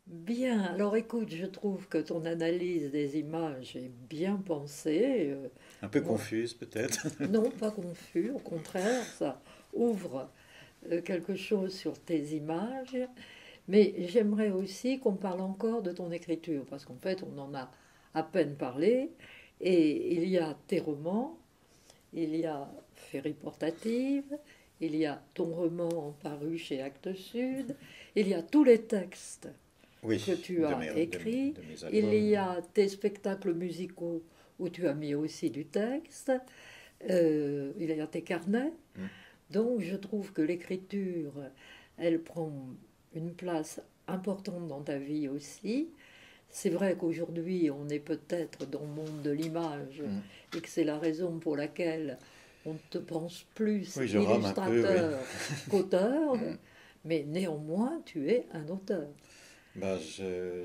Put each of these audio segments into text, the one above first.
Bien, alors écoute, je trouve que ton analyse des images est bien pensée. Un peu Moi, confuse peut-être. non, pas confus, au contraire, ça ouvre quelque chose sur tes images. Mais j'aimerais aussi qu'on parle encore de ton écriture, parce qu'en fait, on en a à peine parlé. Et il y a tes romans, il y a Féerie portative, il y a ton roman paru chez Actes Sud, il y a tous les textes Oui, que tu as écrits, de mes il albums, y oui. a tes spectacles musicaux où tu as mis aussi du texte, il y a tes carnets. Hmm. Donc je trouve que l'écriture, elle prend une place importante dans ta vie aussi. C'est vrai qu'aujourd'hui, on est peut-être dans le monde de l'image Hmm. et que c'est la raison pour laquelle on te pense plus Oui, je rame un peu, oui. illustrateur qu'auteur, Hmm. mais néanmoins, tu es un auteur.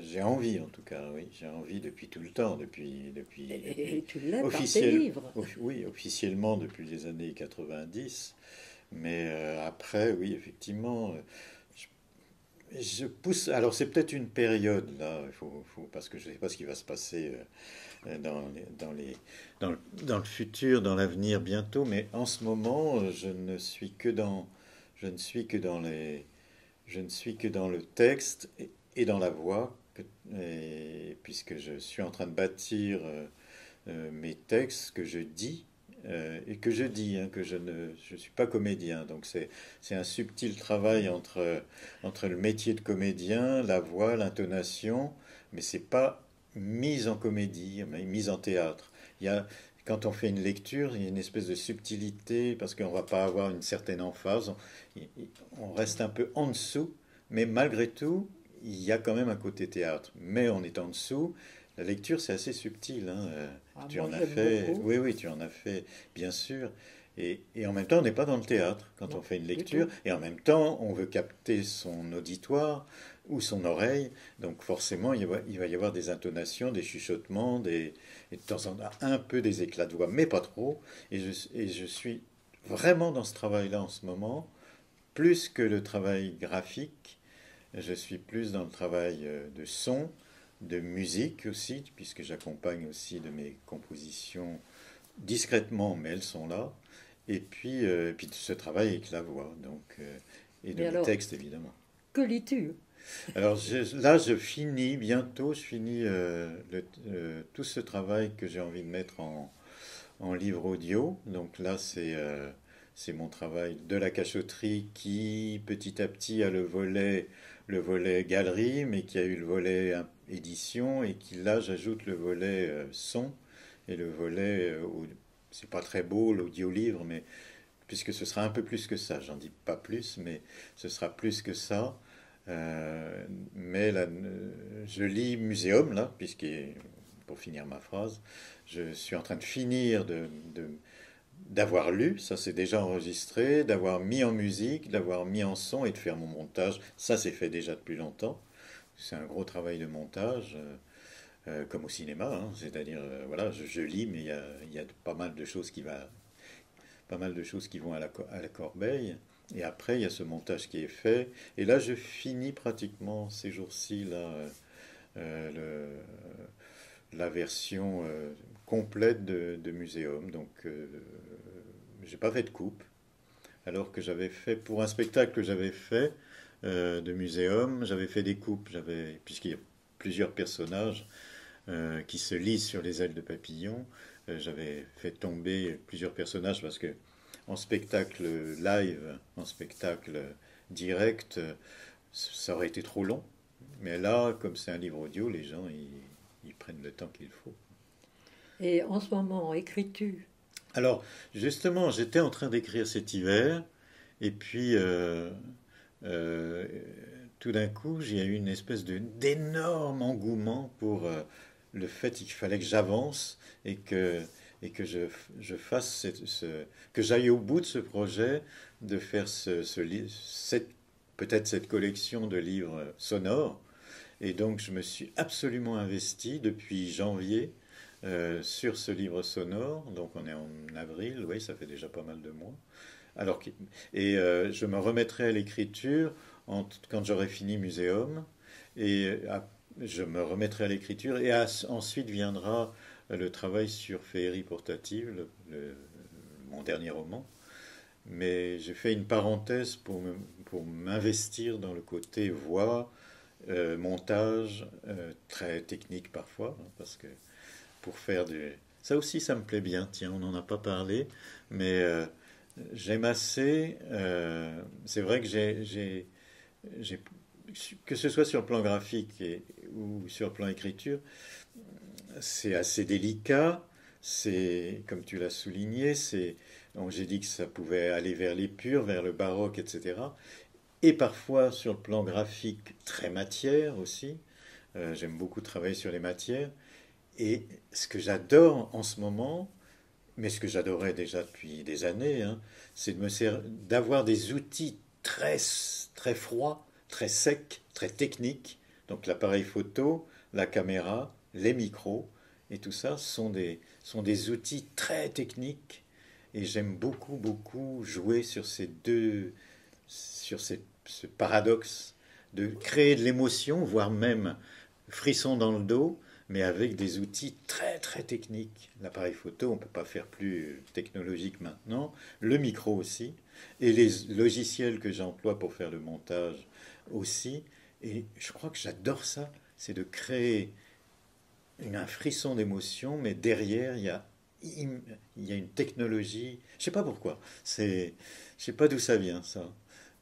J'ai envie en tout cas, oui. J'ai envie depuis tout le temps, depuis Et tu l'es par tes officiel, livres. oui, officiellement depuis les années 90. Mais après, oui, effectivement, je pousse. Alors c'est peut-être une période là, parce que je ne sais pas ce qui va se passer dans le futur, dans l'avenir bientôt, mais en ce moment, je ne suis que dans je ne suis que dans le texte et dans la voix, puisque je suis en train de bâtir mes textes que je dis. Et que je dis, hein, que je suis pas comédien, donc c'est un subtil travail entre le métier de comédien, la voix, l'intonation, mais c'est pas mise en comédie, mais mise en théâtre. Il y a, quand on fait une lecture, il y a une espèce de subtilité parce qu'on va pas avoir une certaine emphase. On reste un peu en dessous, mais malgré tout, il y a quand même un côté théâtre. Mais on est en dessous. La lecture, c'est assez subtil, hein. Ah, Tu moi, en as j'aime fait, beaucoup. oui, oui, tu en as fait, bien sûr. Et en même temps, on n'est pas dans le théâtre quand on Non, fait une du lecture. tout. Et en même temps, on veut capter son auditoire ou son oreille. Donc forcément, il va y avoir des intonations, des chuchotements, et de temps en temps un peu des éclats de voix, mais pas trop. Et je suis vraiment dans ce travail-là en ce moment, plus que le travail graphique. Je suis plus dans le travail de son, de musique aussi, puisque j'accompagne aussi de mes compositions discrètement, mais elles sont là. Et puis ce travail avec la voix, et de Mais mes alors, textes évidemment. que lis-tu? Alors là, je finis bientôt, je finis tout ce travail que j'ai envie de mettre en livre audio. Donc là, c'est mon travail de la cachotterie qui, petit à petit, a le volet galerie, mais qui a eu le volet édition, et qui, là, j'ajoute le volet son et le volet, c'est pas très beau, l'audio-livre, mais puisque ce sera un peu plus que ça, j'en dis pas plus, mais ce sera plus que ça. Mais là, je lis Muséum, là, pour finir ma phrase, je suis en train de finir d'avoir lu, ça c'est déjà enregistré, d'avoir mis en musique, d'avoir mis en son et de faire mon montage. Ça c'est fait déjà depuis longtemps. C'est un gros travail de montage, comme au cinéma, hein. C'est-à-dire, voilà, je lis, mais il y a pas mal de choses pas mal de choses qui vont à la corbeille. Et après, il y a ce montage qui est fait. Et là, je finis pratiquement ces jours-ci là, la version complète de Muséum. Donc, j'ai pas fait de coupe. Alors que j'avais fait, pour un spectacle que j'avais fait de Muséum, j'avais fait des coupes. Puisqu'il y a plusieurs personnages qui se lisent sur les ailes de papillon, j'avais fait tomber plusieurs personnages parce que en spectacle live, en spectacle direct, ça aurait été trop long. Mais là, comme c'est un livre audio, les gens, ils prennent le temps qu'il faut. Et en ce moment, écris-tu? Alors, justement, j'étais en train d'écrire cet hiver, et puis euh, tout d'un coup, j'ai eu une espèce d'énorme engouement pour le fait qu'il fallait que j'avance et que je fasse que j'aille au bout de ce projet de faire peut-être cette collection de livres sonores. Et donc, je me suis absolument investi depuis janvier sur ce livre sonore. Donc, on est en avril, oui, ça fait déjà pas mal de mois. Alors, je me remettrai à l'écriture quand j'aurai fini Muséum. Et je me remettrai à l'écriture. Et ensuite viendra le travail sur Féerie portative, mon dernier roman. Mais j'ai fait une parenthèse pour m'investir dans le côté voix, montage, très technique parfois, hein, parce que pour faire du... Ça aussi, ça me plaît bien, tiens, on n'en a pas parlé, mais j'aime assez... c'est vrai que que ce soit sur le plan graphique ou sur le plan écriture, c'est assez délicat. C'est, comme tu l'as souligné, j'ai dit que ça pouvait aller vers l'épure, vers le baroque, etc. Et parfois sur le plan graphique, très matière aussi. J'aime beaucoup travailler sur les matières. Et ce que j'adore en ce moment, mais ce que j'adorais déjà depuis des années, hein, c'est d'avoir des outils très froids, très secs, très techniques. Donc l'appareil photo, la caméra, les micros, et tout ça sont des outils très techniques. Et j'aime beaucoup, beaucoup jouer sur ce paradoxe de créer de l'émotion, voire même frisson dans le dos, mais avec des outils très très techniques. L'appareil photo, on ne peut pas faire plus technologique maintenant, le micro aussi, et les logiciels que j'emploie pour faire le montage aussi. Et je crois que j'adore ça, c'est de créer un frisson d'émotion, mais derrière, il y a une technologie. Je ne sais pas pourquoi. Je ne sais pas d'où ça vient, ça.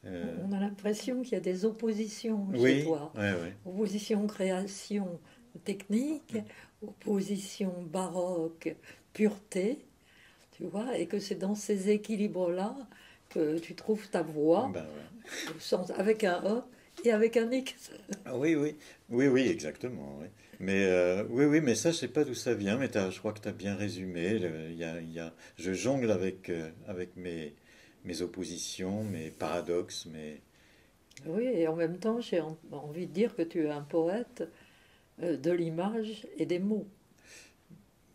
On a l'impression qu'il y a des oppositions chez Oui, toi. ouais, ouais. Opposition création technique, opposition baroque pureté, tu vois, et que c'est dans ces équilibres-là que tu trouves ta voix, Ben ouais. avec un E et avec un X. Ah oui, oui, oui, oui, exactement. Oui. Mais oui, oui, mais ça, je sais pas d'où ça vient, mais je crois que tu as bien résumé. Je jongle avec mes oppositions, mes paradoxes, Oui, et en même temps, j'ai envie de dire que tu es un poète de l'image et des mots.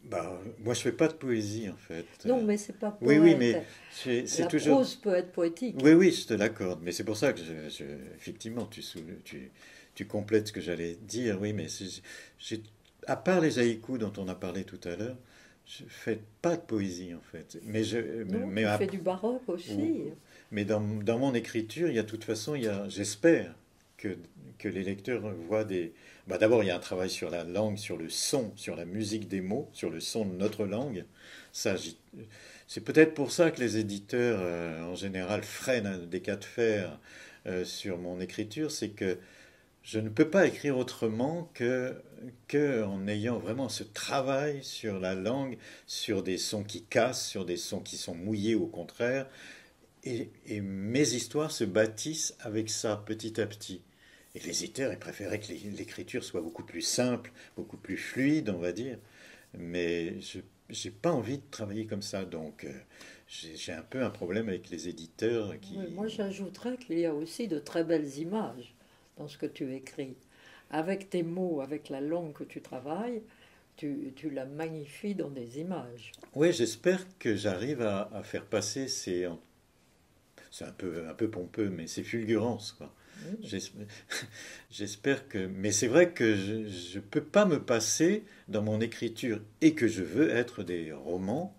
bah, moi, je fais pas de poésie en fait. Non, mais c'est pas Oui, oui, poète. mais c'est La toujours. prose peut être poétique. Oui, oui, je te l'accorde. Mais c'est pour ça que effectivement, tu complètes ce que j'allais dire. Oui, mais j'ai- à part les haïkus dont on a parlé tout à l'heure, je fais pas de poésie en fait. Non, tu fais du baroque ou- aussi. mais dans mon écriture, il y a de toute façon, j'espère que, que les lecteurs voient des. Bah, d'abord, il y a un travail sur la langue, sur le son, sur la musique des mots, sur le son de notre langue. Ça, c'est peut-être pour ça que les éditeurs, en général, freinent des cas de fer sur mon écriture, c'est que je ne peux pas écrire autrement que en ayant vraiment ce travail sur la langue, sur des sons qui cassent, sur des sons qui sont mouillés au contraire. Et mes histoires se bâtissent avec ça petit à petit. Et les éditeurs, ils préféraient que l'écriture soit beaucoup plus simple, beaucoup plus fluide, on va dire. Mais je n'ai pas envie de travailler comme ça. Donc j'ai un peu un problème avec les éditeurs qui... Oui, moi, j'ajouterais qu'il y a aussi de très belles images dans ce que tu écris. Avec tes mots, avec la langue que tu travailles, tu la magnifies dans des images. Oui, j'espère que j'arrive à faire passer c'est un peu pompeux, mais ces fulgurances, quoi. Oui. J'espère, j'espère que... Mais c'est vrai que je ne peux pas me passer dans mon écriture et que je veux être des romans,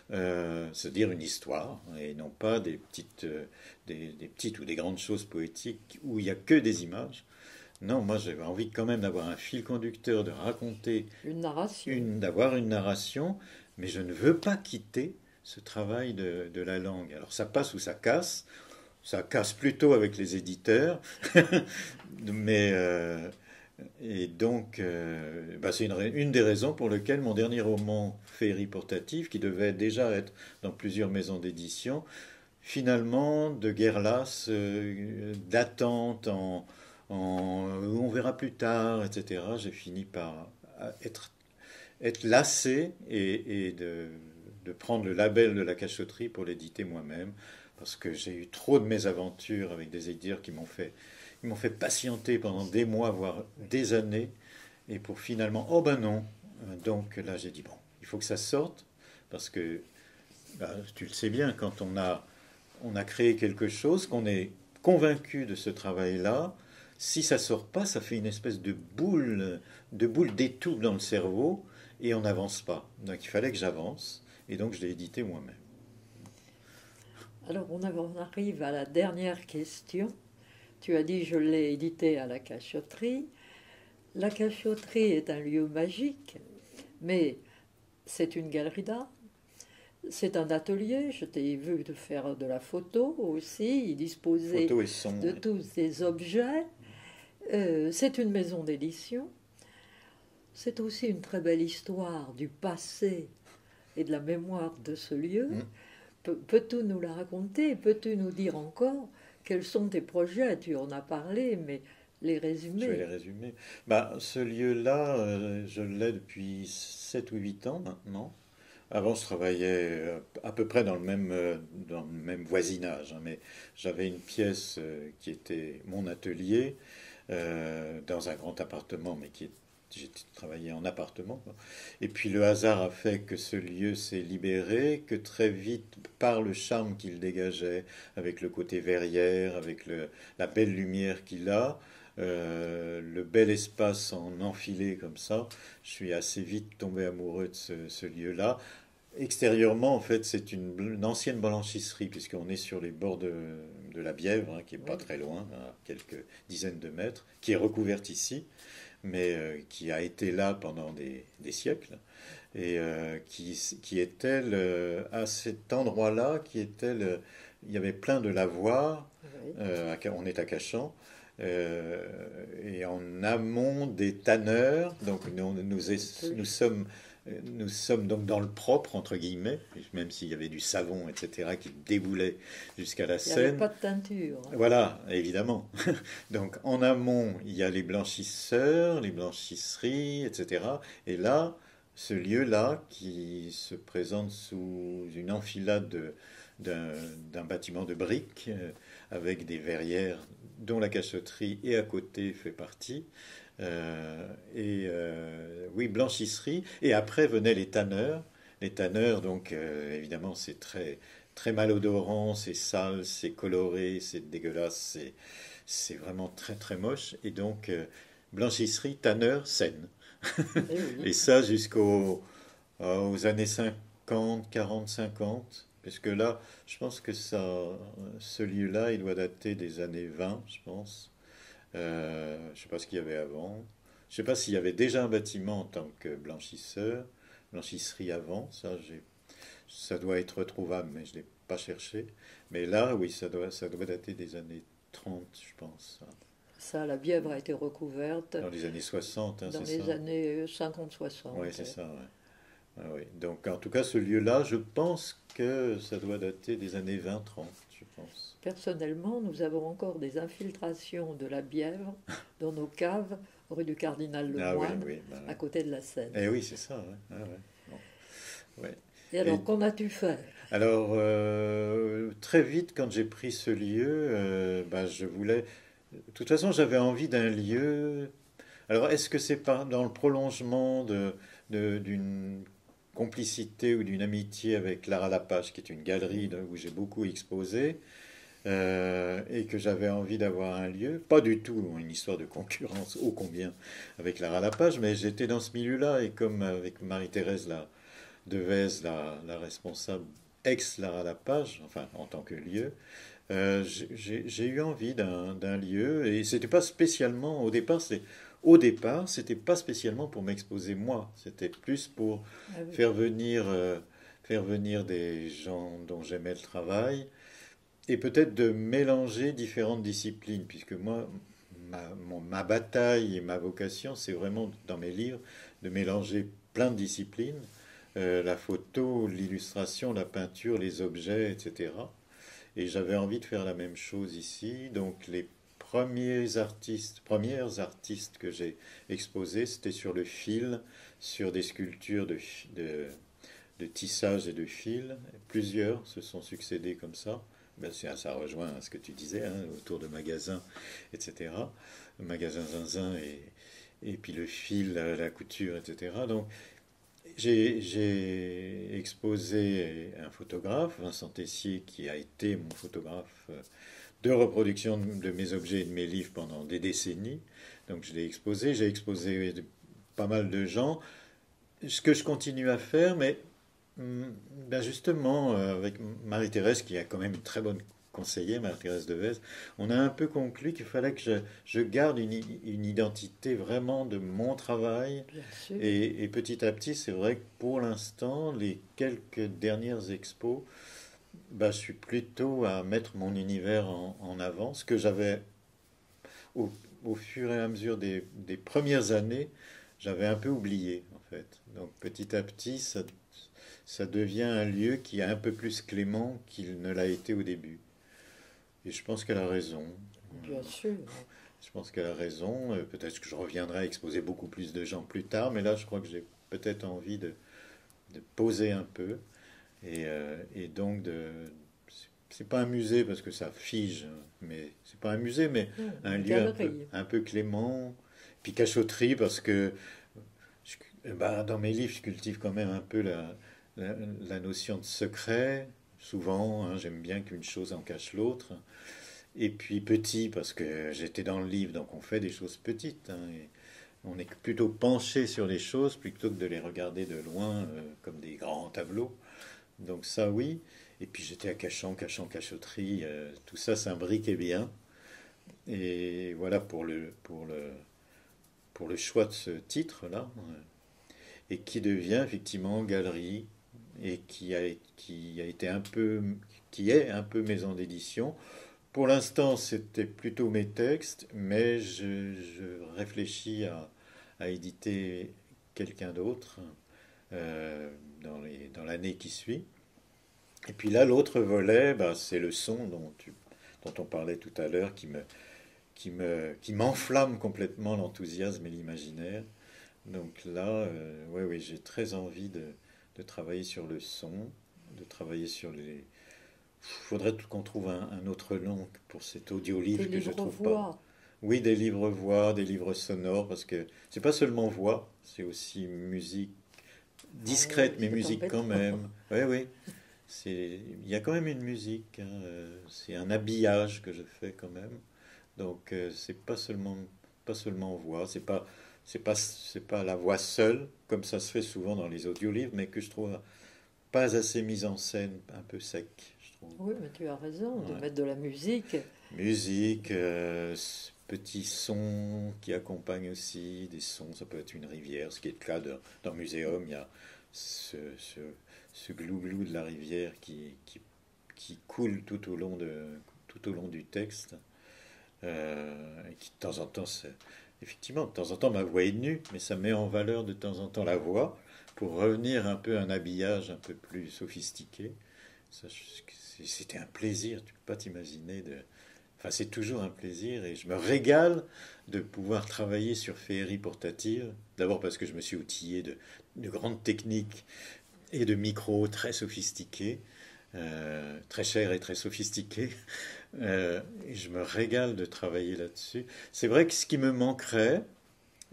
c'est-à-dire une histoire, et non pas des petites ou des grandes choses poétiques où il n'y a que des images. Non, moi j'avais envie quand même d'avoir un fil conducteur, de raconter, Une narration. d'avoir une narration, mais je ne veux pas quitter ce travail de la langue. Alors ça passe ou ça casse plutôt avec les éditeurs, mais et donc bah, c'est une des raisons pour lesquelles mon dernier roman Féerie portative, qui devait déjà être dans plusieurs maisons d'édition, finalement de guerre lasse, d'attente on verra plus tard, etc. J'ai fini par être lassé et de prendre le label de la cachotterie pour l'éditer moi-même, parce que j'ai eu trop de mésaventures avec des éditeurs qui m'ont fait patienter pendant des mois, voire des années, et pour finalement, oh ben non. Donc là, j'ai dit, bon, il faut que ça sorte, parce que bah, tu le sais bien, on a créé quelque chose, qu'on est convaincu de ce travail-là, si ça sort pas, ça fait une espèce de boule d'étoupe dans le cerveau et on n'avance pas. Donc il fallait que j'avance et donc je l'ai édité moi-même. Alors, on arrive à la dernière question. Tu as dit, je l'ai édité à la Cachotterie. La Cachotterie est un lieu magique, mais c'est une galerie d'art. C'est un atelier, je t'ai vu de faire de la photo aussi, y disposer Photo et son. de Ouais. tous ces objets. C'est une maison d'édition. C'est aussi une très belle histoire du passé et de la mémoire de ce lieu. Mm. Peux-tu nous la raconter? Peux-tu nous dire encore quels sont tes projets? Tu en as parlé, mais les Je vais résumer. les résumer. Bah, ce lieu-là, je l'ai depuis 7 ou 8 ans maintenant. Avant, je travaillais à peu près dans le même voisinage, hein, mais j'avais une pièce qui était mon atelier dans un grand appartement, mais j'ai travaillé en appartement, quoi. Et puis le hasard a fait que ce lieu s'est libéré, que très vite, par le charme qu'il dégageait, avec le côté verrière, avec la belle lumière qu'il a, le bel espace en enfilé comme ça, je suis assez vite tombé amoureux de ce lieu-là. Extérieurement, en fait, c'est une ancienne blanchisserie, puisqu'on est sur les bords de la Bièvre, hein, qui est pas Oui. très loin, à quelques dizaines de mètres, qui est recouverte ici, mais qui a été là pendant des siècles, et qui était à cet endroit-là, il y avait plein de lavoirs, Oui. on est à Cachan, et en amont des tanneurs, donc nous sommes donc dans le propre, entre guillemets, même s'il y avait du savon, etc., qui déboulait jusqu'à la Il n'y avait Seine. pas de teinture, hein. Voilà, évidemment. Donc en amont, il y a les blanchisseurs, les blanchisseries, etc. Et là, ce lieu-là, qui se présente sous une enfilade d'un d'un bâtiment de briques, avec des verrières dont la cachotterie et à côté fait partie. Oui, blanchisserie. Et après venaient les tanneurs. Les tanneurs, donc évidemment, c'est très malodorant, c'est sale, c'est coloré, c'est dégueulasse, c'est vraiment très très moche. Et donc, blanchisserie, tanneur, Seine. Eh oui. Et ça aux années 50, 40, 50. Parce que là, je pense que ce lieu-là, il doit dater des années 20, je pense. Je ne sais pas ce qu'il y avait avant. Je ne sais pas s'il y avait déjà un bâtiment en tant que blanchisseur, blanchisserie avant. Ça doit être retrouvable, mais je ne l'ai pas cherché. Mais là, oui, ça doit dater des années 30, je pense. Ça, la Bièvre a été recouverte Dans les années 60, hein, dans c'est les ça? années Oui, 50-60. c'est ça, ouais. Ah oui. Donc, en tout cas, ce lieu-là, je pense que ça doit dater des années 20-30, je pense. Personnellement, nous avons encore des infiltrations de la Bièvre dans nos caves, rue du Cardinal Ah oui, Lemoine, oui, bah à ouais. côté de la Seine. Eh oui, c'est ça, ouais. Ah ouais. Bon, ouais. Et Et alors, qu'en as-tu fait? alors, très vite, quand j'ai pris ce lieu, bah, je voulais. De toute façon, j'avais envie d'un lieu. Alors, est-ce que c'est pas dans le prolongement d'une complicité ou d'une amitié avec Lara Lapage, qui est une galerie où j'ai beaucoup exposé, et que j'avais envie d'avoir un lieu, pas du tout une histoire de concurrence, ô combien, avec Lara Lapage, mais j'étais dans ce milieu-là, et comme avec Marie-Thérèse Devez, la responsable ex-Lara Lapage, enfin en tant que lieu, j'ai eu envie d'un lieu, et c'était pas spécialement, au départ, c'était pas spécialement pour m'exposer moi, c'était plus pour Ah oui. faire venir, euh, faire venir des gens dont j'aimais le travail, et peut-être de mélanger différentes disciplines, puisque moi, ma bataille et ma vocation, c'est vraiment dans mes livres de mélanger plein de disciplines, la photo, l'illustration, la peinture, les objets, etc. Et j'avais envie de faire la même chose ici. Donc les premières artistes que j'ai exposées, c'était sur le fil, sur des sculptures de tissage et de fil. Plusieurs se sont succédés comme ça. Ben, ça rejoint ce que tu disais, hein, autour de magasins, etc. Le magasin Zinzin et puis le fil, la couture, etc. Donc j'ai exposé un photographe, Vincent Tessier, qui a été mon photographe de reproduction de mes objets et de mes livres pendant des décennies. Donc je l'ai exposé, j'ai exposé pas mal de gens. Ce que je continue à faire, mais ben justement, avec Marie-Thérèse, qui a quand même une très bonne conseillère, Marie-Thérèse Devez, on a un peu conclu qu'il fallait que je garde une identité vraiment de mon travail. Bien sûr. Et petit à petit, c'est vrai que pour l'instant, les quelques dernières expos, ben, je suis plutôt à mettre mon univers en avant, ce que j'avais au, au fur et à mesure des premières années, j'avais un peu oublié en fait. Donc petit à petit, ça devient un lieu qui est un peu plus clément qu'il ne l'a été au début. Et je pense qu'elle a raison. Bien sûr. Je pense qu'elle a raison. Peut-être que je reviendrai à exposer beaucoup plus de gens plus tard, mais là, je crois que j'ai peut-être envie de poser un peu. Et donc, c'est pas un musée parce que ça fige, mais c'est pas un musée, mais Non, un une lieu galerie. un peu clément. Puis cachotterie parce que bah, dans mes livres, je cultive quand même un peu la notion de secret. Souvent, hein, j'aime bien qu'une chose en cache l'autre. Et puis petit, parce que j'étais dans le livre, donc on fait des choses petites. Hein, et on est plutôt penché sur les choses plutôt que de les regarder de loin comme des grands tableaux. Donc ça, oui. Et puis j'étais à cachotterie. Tout ça s'imbriquait bien. Et voilà pour le choix de ce titre-là. Et qui devient effectivement galerie et qui a été un peu, qui est un peu maison d'édition. Pour l'instant, c'était plutôt mes textes, mais je réfléchis à éditer quelqu'un d'autre dans l'année qui suit. Et puis là, l'autre volet, bah, c'est le son dont on parlait tout à l'heure, qui m'enflamme complètement l'enthousiasme et l'imaginaire. Donc là, ouais, oui, j'ai très envie de travailler sur le son, de travailler sur les... Il faudrait qu'on trouve un autre nom pour cet Des audio-livre que je livres trouve pas. voix. Oui, des livres voix, des livres sonores, parce que c'est pas seulement voix, c'est aussi musique Ah discrète, oui, mais c'est musique quand embêtant. même. Oui, oui. Il y a quand même une musique, hein, c'est un habillage que je fais quand même. Donc c'est pas seulement voix, c'est pas la voix seule, comme ça se fait souvent dans les audiolivres, mais que je trouve pas assez mise en scène, un peu sec, je trouve. Oui, mais tu as raison de Ouais. mettre de la musique. Musique, petits sons qui accompagnent aussi des sons, ça peut être une rivière, ce qui est le cas dans le muséum, il y a ce, ce, ce glou-glou de la rivière qui coule tout au long du texte, et qui de temps en temps, effectivement, de temps en temps ma voix est nue, mais ça met en valeur de temps en temps la voix pour revenir un peu à un habillage un peu plus sophistiqué. Ça, c'était un plaisir, tu peux pas t'imaginer de... Enfin, c'est toujours un plaisir et je me régale de pouvoir travailler sur féerie portative. D'abord parce que je me suis outillé de grandes techniques et de micros très sophistiqués, très chers et très sophistiqués. Et je me régale de travailler là-dessus. C'est vrai que ce qui me manquerait,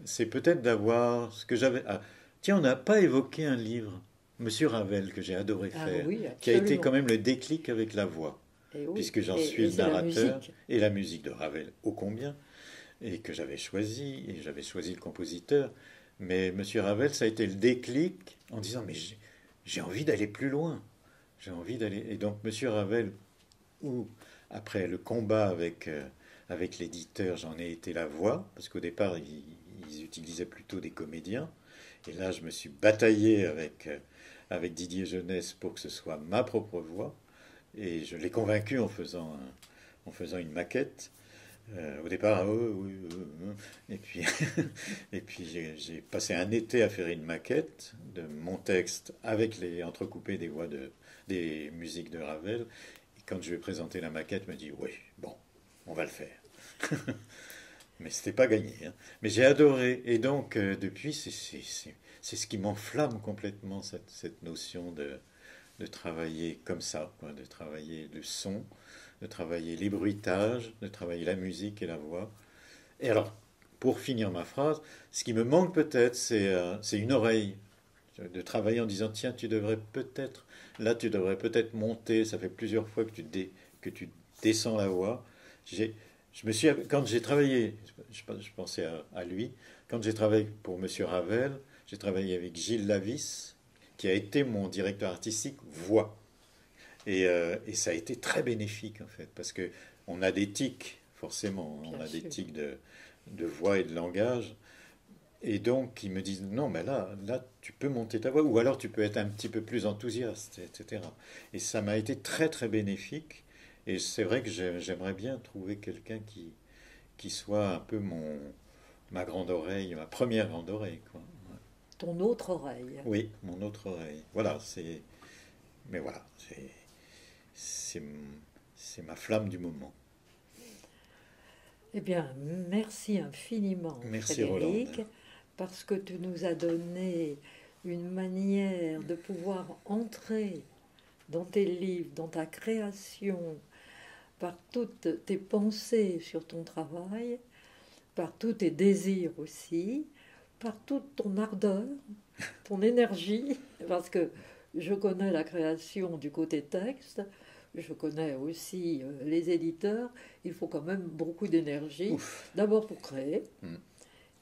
c'est peut-être d'avoir ce que j'avais. Ah, tiens, on n'a pas évoqué un livre, Monsieur Ravel, que j'ai adoré Ah faire, oui, qui a été quand absolument. même le déclic avec la voix, Et oui, puisque j'en suis et le c'est la narrateur, musique. et la musique de Ravel, ô combien, et que j'avais choisi le compositeur. Mais Monsieur Ravel, ça a été le déclic en disant, mais j'ai envie d'aller plus loin. J'ai envie d'aller. Et donc, Monsieur Ravel, où, après le combat avec l'éditeur, j'en ai été la voix, parce qu'au départ, ils utilisaient plutôt des comédiens. Et là, je me suis bataillé avec Didier Jeunesse pour que ce soit ma propre voix. Et je l'ai convaincu en faisant une maquette. Au départ, et puis, et puis j'ai passé un été à faire une maquette de mon texte avec les entrecoupés des des musiques de Ravel. Et quand je lui ai présenté la maquette, il m'a dit oui, bon, on va le faire. Mais c'était pas gagné, hein. Mais j'ai adoré. Et donc, depuis, c'est ce qui m'enflamme complètement, cette notion de travailler comme ça, quoi, de travailler le son, de travailler les bruitages, de travailler la musique et la voix. Et alors, pour finir ma phrase, ce qui me manque peut-être, c'est une oreille. De travailler en disant, tiens, tu devrais peut-être monter, ça fait plusieurs fois que que tu descends la voix, Je me suis, quand j'ai travaillé, je pensais à lui, quand j'ai travaillé pour Monsieur Ravel, j'ai travaillé avec Gilles Lavis, qui a été mon directeur artistique voix. Et ça a été très bénéfique en fait, parce que on a des tics, forcément, on Bien a des sûr. tics de voix et de langage. Et donc ils me disent non, mais là tu peux monter ta voix, ou alors tu peux être un petit peu plus enthousiaste, etc. Et ça m'a été très très bénéfique. Et c'est vrai que j'aimerais bien trouver quelqu'un qui soit un peu ma grande oreille, ma première grande oreille, quoi. Ton autre oreille. Oui, mon autre oreille. Voilà, mais voilà, c'est, c'est ma flamme du moment. Eh bien, merci infiniment, Merci Rolande. Frédéric, parce que tu nous as donné une manière de pouvoir entrer dans tes livres, dans ta création, par toutes tes pensées sur ton travail, par tous tes désirs aussi, par toute ton ardeur, ton énergie, parce que je connais la création du côté texte, je connais aussi les éditeurs, il faut quand même beaucoup d'énergie, Ouf. d'abord pour créer, Hmm.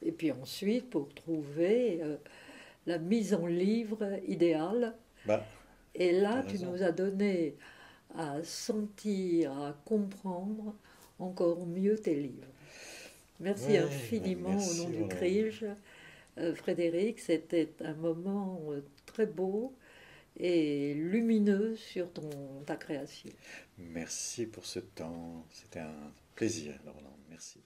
et puis ensuite pour trouver la mise en livre idéale. Bah, Et t'as là, tu raison. nous as donné à sentir, à comprendre encore mieux tes livres. Merci Ouais, bah, infiniment au nom merci du Rolande. CRILJ. Frédéric, c'était un moment très beau et lumineux sur ta création. Merci pour ce temps. C'était un plaisir, Rolande. Merci.